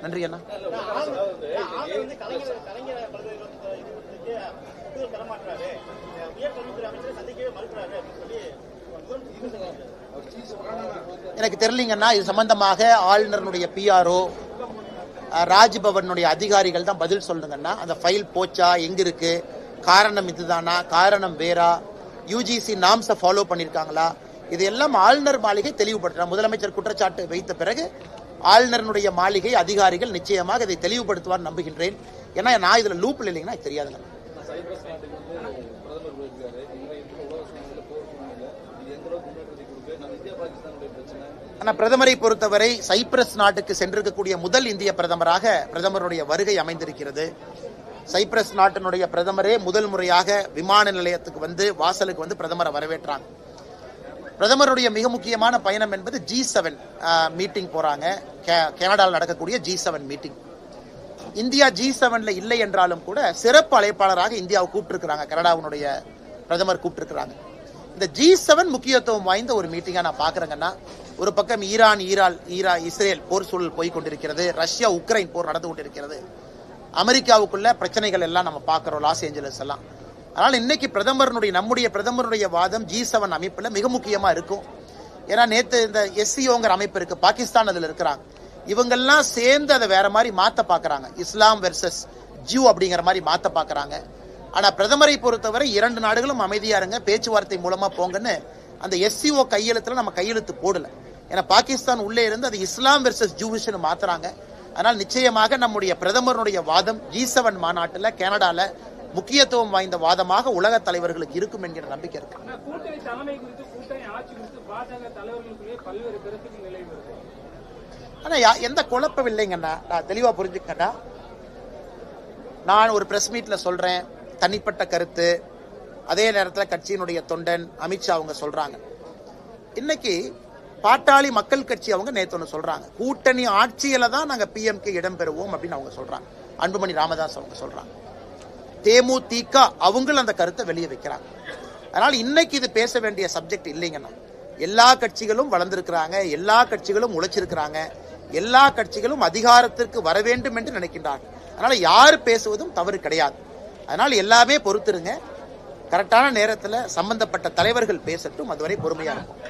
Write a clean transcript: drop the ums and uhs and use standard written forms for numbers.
நன்றி அண்ணா. எனக்கு தெரியலீங்கன்னா இது சம்பந்தமாக ஆளுநருடைய பிஆர்ஓ ராஜ்பவனுடைய அதிகாரிகள் தான் பதில் சொல்லுங்கன்னா, அந்த ஃபைல் போச்சா, எங்க இருக்கு, காரணம் இதுதானா, காரணம் வேறா, யூஜிசி நாம்ஸை ஃபாலோ பண்ணியிருக்காங்களா, இதெல்லாம் ஆளுநர் மாளிகை தெளிவுபடுத்துறாங்க. முதலமைச்சர் குற்றச்சாட்டு வைத்த பிறகு ஆளுநருடைய மாளிகை அதிகாரிகள் நிச்சயமாக இதை தெளிவுபடுத்துவார் நம்புகின்றேன். ஏன்னா நான் இதுல லூப்பில் இல்லைங்கன்னா தெரியாதுங்க. ஆனால் பிரதமரை பொறுத்தவரை சைப்ரஸ் நாட்டுக்கு சென்றிருக்கக்கூடிய முதல் இந்திய பிரதமராக பிரதமருடைய வருகை அமைந்திருக்கிறது. சைப்ரஸ் நாட்டினுடைய பிரதமரே முதல் முறையாக விமான நிலையத்துக்கு வந்து வாசலுக்கு வந்து பிரதமரை வரவேற்றாங்க. பிரதமருடைய மிக முக்கியமான பயணம் என்பது G7 மீட்டிங் போறாங்க. கனடாவில் நடக்கக்கூடிய G7 மீட்டிங். இந்தியா G7ல இல்லை என்றாலும் கூட சிறப்பு அழைப்பாளராக இந்தியாவை கூப்பிட்டுருக்கிறாங்க. கனடாவுடைய பிரதமர் கூப்பிட்டுருக்கிறாங்க. இந்த G7 முக்கியத்துவம் வாய்ந்த ஒரு மீட்டிங்கா நான் பாக்குறேங்கன்னா, ஒரு பக்கம் இஸ்ரேல் போர் சூழல் போய் கொண்டிருக்கிறது, ரஷ்யா உக்ரைன் போர் நடந்து கொண்டிருக்கிறது, அமெரிக்காவுக்குள்ள பிரச்சனைகள் எல்லாம் நம்ம பார்க்கிறோம், லாஸ் ஏஞ்சலஸ் எல்லாம். அதனால இன்னைக்கு நம்முடைய பிரதமருடைய வாதம் G7 அமைப்புல மிக முக்கியமா இருக்கும். ஏன்னா நேத்து இந்த SCOங்கிற அமைப்பு இருக்கு, பாகிஸ்தான் அதுல இருக்கிறாங்க. இவங்கெல்லாம் சேர்ந்து அதை வேற மாதிரி மாத்த பாக்குறாங்க, இஸ்லாம் வெர்சஸ் ஜூ அப்படிங்கிற மாதிரி மாத்த பாக்குறாங்க. ஆனா பிரதமரை பொறுத்தவரை 2 நாடுகளும் அமைதியா இருங்க, பேச்சுவார்த்தை மூலமா போங்கன்னு அந்த SCO கையெழுத்துல நம்ம கையெழுத்து போடல. ஏன்னா பாகிஸ்தான் உள்ளே இருந்து அது இஸ்லாம் வெர்சஸ் ஜூவிஷ்னு மாத்துறாங்க. அதனால் நிச்சயமாக நம்முடைய பிரதமருடைய வாதம் G7 மாநாட்டுல கனடால முக்கியத்துவம் வாய்ந்த வாதமாக உலக தலைவர்களுக்கு இருக்கும் என்கிற நம்பிக்கை இருக்கு. ஆனா எந்த குழப்பம் இல்லைங்கண்ணா, நான் தெளிவா புரிஞ்சுக்கண்ணா. நான் ஒரு பிரஸ் மீட்ல சொல்றேன், தனிப்பட்ட கருத்து, அதே நேரத்தில் கட்சியினுடைய தொண்டன் அமித்ஷா அவங்க சொல்றாங்க. இன்னைக்கு பாட்டாளி மக்கள் கட்சி அவங்க நேத்து ஒன்று சொல்றாங்க, கூட்டணி ஆட்சியில தான் நாங்க PMK இடம் பெறுவோம் அப்படின்னு அவங்க சொல்றாங்க. அன்புமணி ராமதாஸ் அவங்க சொல்றாங்க. தேமுதிக அவங்களும் அந்த கருத்தை வெளியே வைக்கிறாங்க. அதனால இன்னைக்கு இது பேச வேண்டிய சப்ஜெக்ட் இல்லைங்கன்னா, எல்லா கட்சிகளும் வளர்ந்திருக்கிறாங்க, எல்லா கட்சிகளும் உழைச்சிருக்கிறாங்க, எல்லா கட்சிகளும் அதிகாரத்திற்கு வர வேண்டும் என்று நினைக்கின்றார்கள். அதனால யார் பேசுவதும் தவறு கிடையாது. அதனால எல்லாமே பொறுத்திருங்க, கரெக்டான நேரத்தில் சம்பந்தப்பட்ட தலைவர்கள் பேசட்டும், அதுவரை பொறுமையா இருக்கும்.